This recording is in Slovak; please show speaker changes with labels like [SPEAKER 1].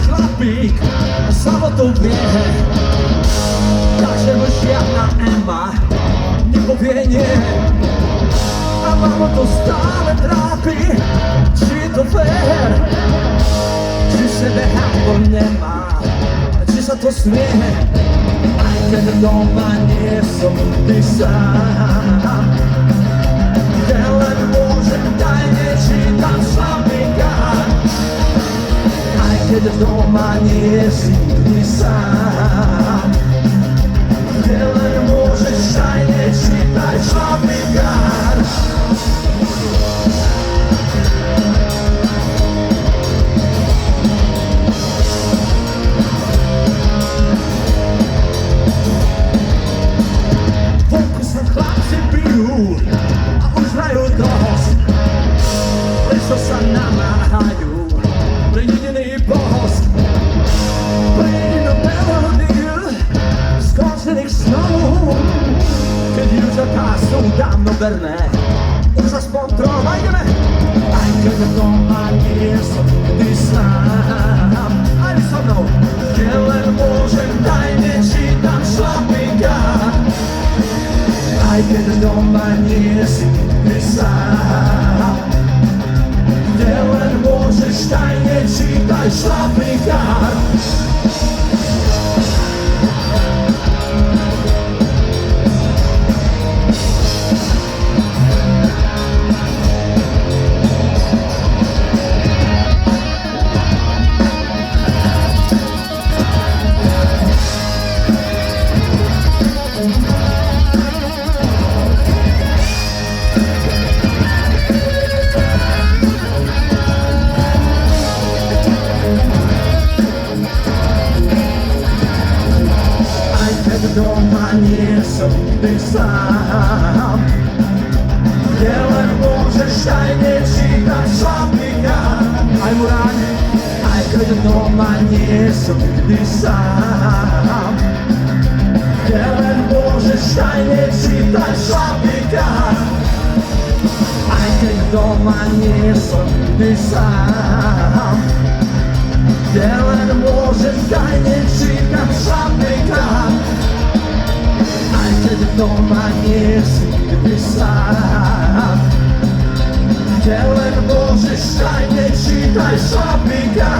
[SPEAKER 1] chlapík, samo to vie. Takže mu žiadna Emma nepovie nie. A mamo to stále trápi, či je to fér, či sebe hambo nemá, či sa to smie. Aj keď doma nie som ty sám, kde len môžem tajne čítať slabika. Aj keď doma nie si ty sám, kde len môžeš tajne čítať slabika. Prečo sa namáhajú pre jediný bohost, pre jedinú melódiu skončených snov? Keď dievčatá sú dávno verné, už aspoň troma ideme. Aj keď doma nie som ty sám, aj so mnou, kde len môžem tajne čítať šlapika. Aj keď doma nie si ty sám, kde len môžeš tajne čítať šlapika. Doma nie som ty sám, kde len môžeš tajne čítať šlapika. Aj Muráne, aj keď doma nie som ty sám, kde len môžeš tajne čítať šlapika. Aj keď doma nie som ty sám, kde len môžeš tajne čítať šlapika. Aj keď doma nie si ty sám, kde len môžeš tajne čítať šlapika.